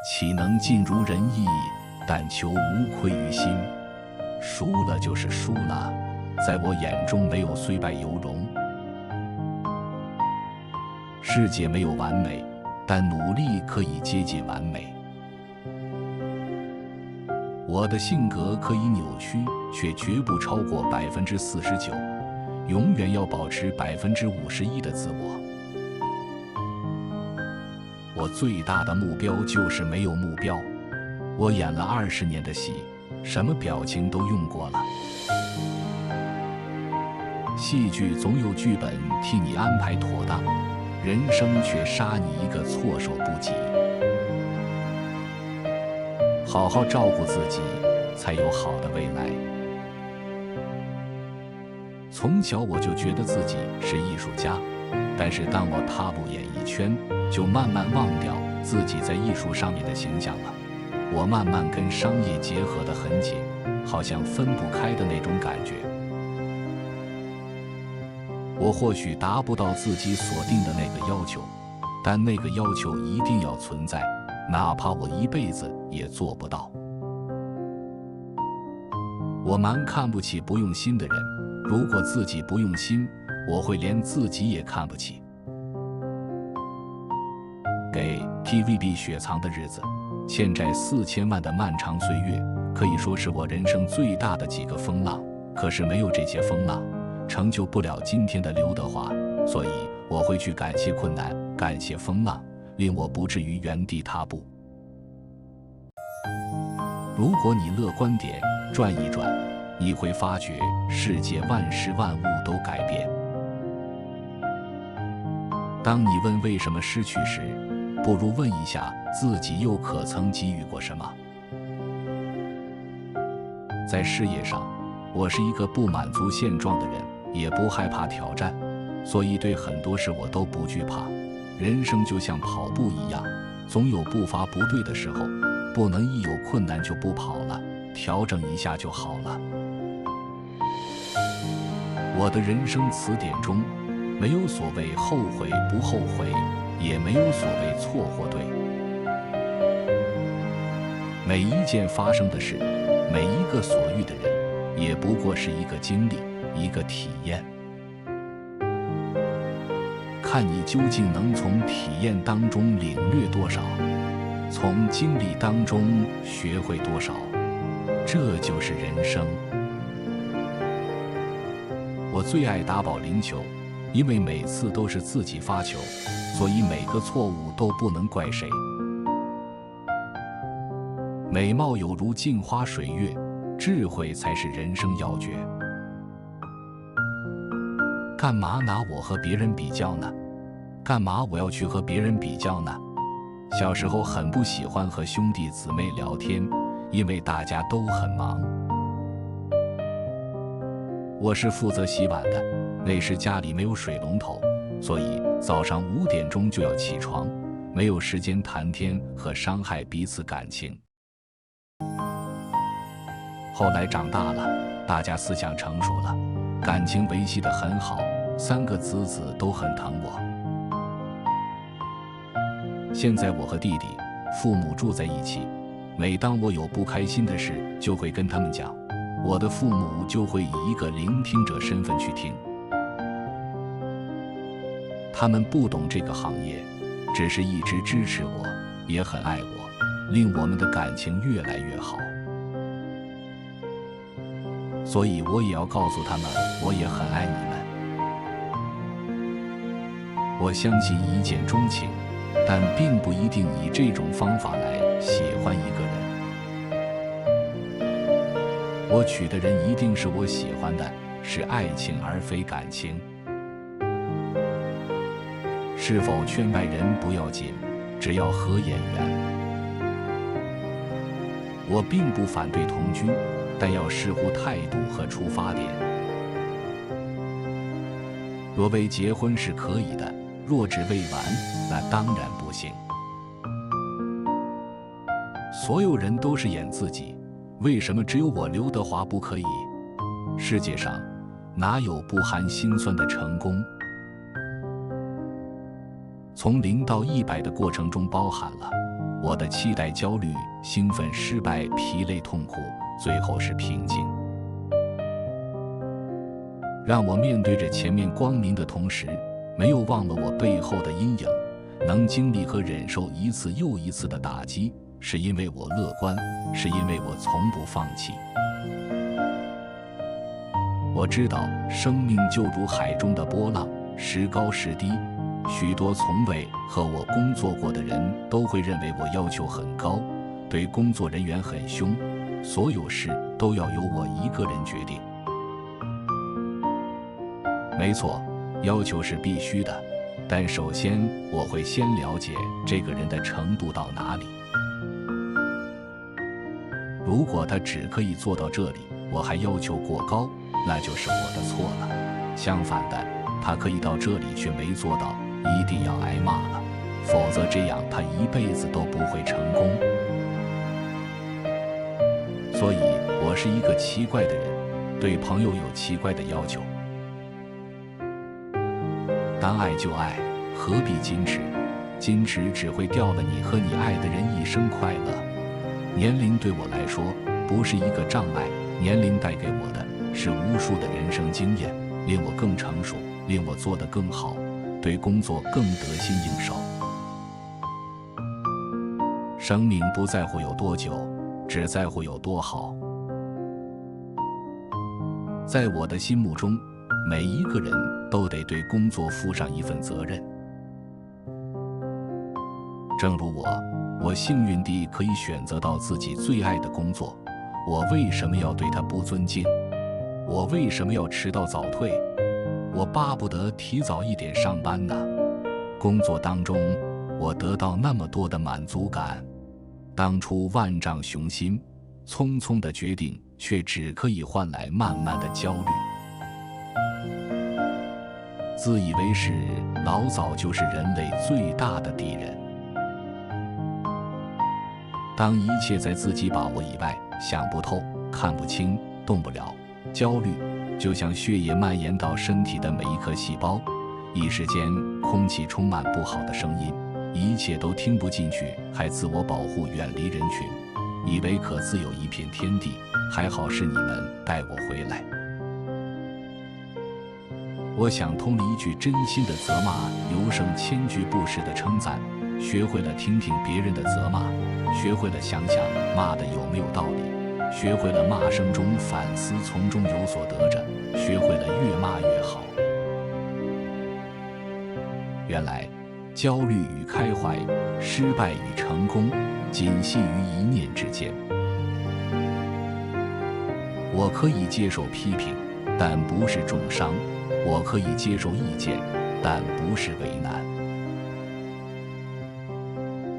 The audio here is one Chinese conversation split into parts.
岂能尽如人意？但求无愧于心。输了就是输了，在我眼中没有虽败犹荣。世界没有完美，但努力可以接近完美。我的性格可以扭曲，却绝不超过49%，永远要保持51%的自我。我最大的目标就是没有目标。我演了20年的戏，什么表情都用过了。戏剧总有剧本替你安排妥当，人生却杀你一个措手不及。好好照顾自己，才有好的未来。从小我就觉得自己是艺术家，但是当我踏入演艺圈，就慢慢忘掉自己在艺术上面的形象了。我慢慢跟商业结合得很紧，好像分不开的那种感觉。我或许达不到自己所定的那个要求，但那个要求一定要存在，哪怕我一辈子也做不到。我蛮看不起不用心的人，如果自己不用心，我会连自己也看不起。给 TVB 雪藏的日子，欠债4000万的漫长岁月，可以说是我人生最大的几个风浪。可是没有这些风浪，成就不了今天的刘德华。所以我会去感谢困难，感谢风浪，令我不至于原地踏步。如果你乐观点，转一转，你会发觉世界万事万物都改变。当你问为什么失去时，不如问一下自己又可曾给予过什么。在事业上，我是一个不满足现状的人，也不害怕挑战，所以对很多事我都不惧怕。人生就像跑步一样，总有步伐不对的时候，不能一有困难就不跑了，调整一下就好了。我的人生词典中，没有所谓后悔不后悔，也没有所谓错或对。每一件发生的事，每一个所遇的人，也不过是一个经历，一个体验。看你究竟能从体验当中领略多少，从经历当中学会多少，这就是人生。我最爱打保龄球，因为每次都是自己发球，所以每个错误都不能怪谁。美貌有如镜花水月，智慧才是人生要诀。干嘛拿我和别人比较呢？干嘛我要去和别人比较呢？小时候很不喜欢和兄弟姊妹聊天，因为大家都很忙。我是负责洗碗的，那时家里没有水龙头，所以早上5点钟就要起床，没有时间谈天和伤害彼此感情。后来长大了，大家思想成熟了，感情维系得很好，3个子都很疼我。现在我和弟弟、父母住在一起，每当我有不开心的事，就会跟他们讲，我的父母就会以一个聆听者身份去听。他们不懂这个行业，只是一直支持我，也很爱我，令我们的感情越来越好。所以我也要告诉他们，我也很爱你们。我相信一见钟情，但并不一定以这种方法来喜欢一个人。我娶的人一定是我喜欢的，是爱情而非感情。是否圈外人不要紧，只要合眼缘。我并不反对同居，但要视乎态度和出发点。若为结婚是可以的，若只为玩，那当然不行。所有人都是演自己，为什么只有我刘德华不可以？世界上哪有不含辛酸的成功？从0到100的过程中包含了我的期待、焦虑、兴奋、失败、疲累、痛苦，最后是平静。让我面对着前面光明的同时，没有忘了我背后的阴影。能经历和忍受一次又一次的打击，是因为我乐观，是因为我从不放弃。我知道生命就如海中的波浪，时高时低。许多从未和我工作过的人都会认为我要求很高，对工作人员很凶，所有事都要由我一个人决定。没错，要求是必须的，但首先我会先了解这个人的程度到哪里。如果他只可以做到这里，我还要求过高，那就是我的错了。相反的，他可以到这里却没做到，一定要挨骂了，否则这样他一辈子都不会成功。所以我是一个奇怪的人，对朋友有奇怪的要求。当爱就爱，何必矜持？矜持只会掉了你和你爱的人一生快乐。年龄对我来说不是一个障碍，年龄带给我的是无数的人生经验，令我更成熟，令我做得更好，对工作更得心应手。生命不在乎有多久，只在乎有多好。在我的心目中，每一个人都得对工作负上一份责任。正如我幸运地可以选择到自己最爱的工作，我为什么要对它不尊敬？我为什么要迟到早退？我巴不得提早一点上班呢。工作当中，我得到那么多的满足感。当初万丈雄心，匆匆的决定，却只可以换来漫漫的焦虑。自以为是，老早就是人类最大的敌人。当一切在自己把握以外，想不透、看不清、动不了，焦虑就像血液蔓延到身体的每一颗细胞，一时间空气充满不好的声音，一切都听不进去，还自我保护，远离人群，以为可自有一片天地。还好是你们带我回来。我想通了一句真心的责骂，尤胜千句不实的称赞。学会了听听别人的责骂，学会了想想骂的有没有道理，学会了骂声中反思，从中有所得着，学会了越骂越好。原来焦虑与开怀，失败与成功，仅系于一念之间。我可以接受批评，但不是重伤；我可以接受意见，但不是为难。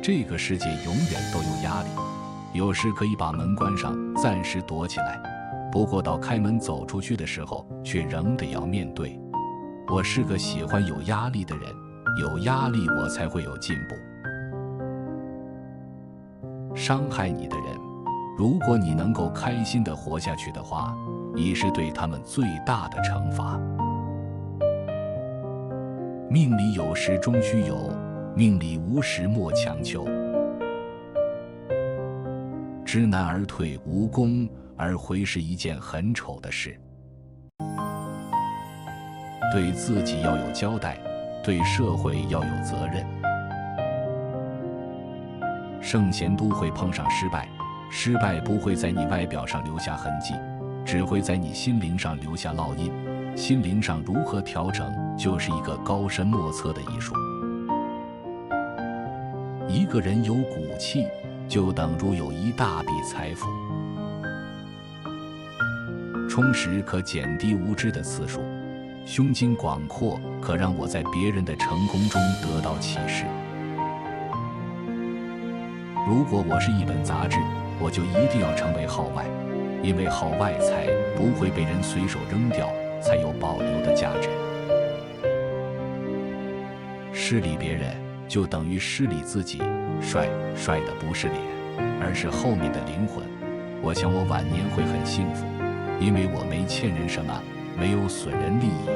这个世界永远都有压力，有时可以把门关上，暂时躲起来，不过到开门走出去的时候，却仍得要面对。我是个喜欢有压力的人，有压力我才会有进步。伤害你的人，如果你能够开心地活下去的话，已是对他们最大的惩罚。命里有时终须有，命里无时莫强求。知难而退无功而回是一件很丑的事。对自己要有交代，对社会要有责任。圣贤都会碰上失败，失败不会在你外表上留下痕迹，只会在你心灵上留下烙印。心灵上如何调整，就是一个高深莫测的艺术。一个人有骨气，就等如有一大笔财富。充实可减低无知的次数，胸襟广阔可让我在别人的成功中得到启示。如果我是一本杂志，我就一定要成为号外，因为号外才不会被人随手扔掉，才有保留的价值。失礼别人就等于失礼自己，帅的不是脸，而是后面的灵魂。我想我晚年会很幸福，因为我没欠人什么，没有损人利益。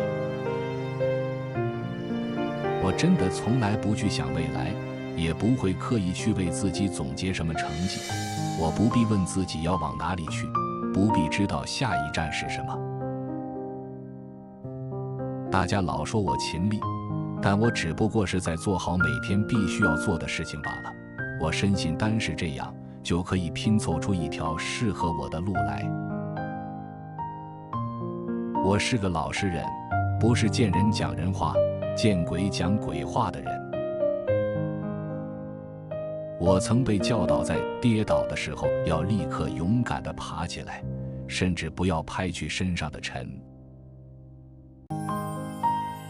我真的从来不去想未来，也不会刻意去为自己总结什么成绩。我不必问自己要往哪里去，不必知道下一站是什么。大家老说我勤力，但我只不过是在做好每天必须要做的事情罢了。我深信单是这样，就可以拼凑出一条适合我的路来。我是个老实人，不是见人讲人话，见鬼讲鬼话的人。我曾被教导在跌倒的时候要立刻勇敢地爬起来，甚至不要拍去身上的尘。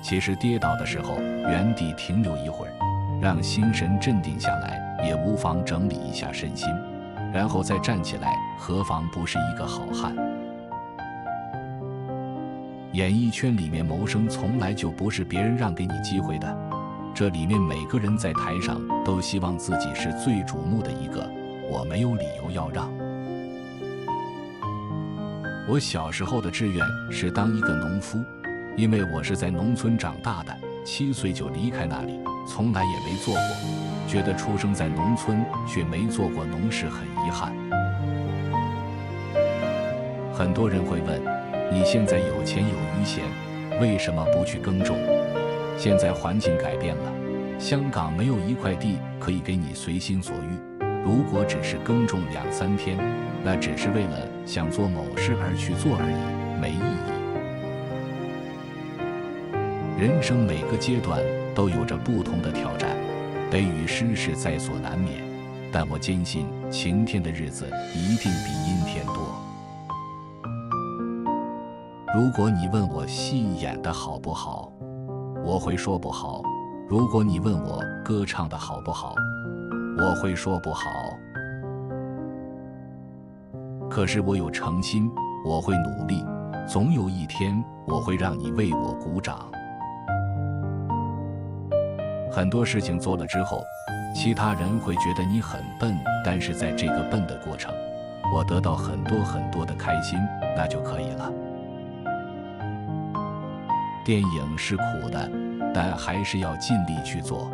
其实跌倒的时候原地停留一会儿，让心神镇定下来，也无妨整理一下身心，然后再站起来，何妨不是一个好汉？演艺圈里面谋生从来就不是别人让给你机会的，这里面每个人在台上都希望自己是最瞩目的一个，我没有理由要让。我小时候的志愿是当一个农夫，因为我是在农村长大的，7岁就离开那里，从来也没做过，觉得出生在农村却没做过农事很遗憾。很多人会问，你现在有钱有余闲，为什么不去耕种？现在环境改变了，香港没有一块地可以给你随心所欲，如果只是耕种2、3天，那只是为了想做某事而去做而已，没意义。人生每个阶段都有着不同的挑战，悲与失是在所难免，但我坚信晴天的日子一定比阴天多。如果你问我戏演得好不好，我会说不好；如果你问我歌唱得好不好，我会说不好。可是我有诚心，我会努力，总有一天我会让你为我鼓掌。很多事情做了之后，其他人会觉得你很笨，但是在这个笨的过程，我得到很多很多的开心，那就可以了。电影是苦的，但还是要尽力去做。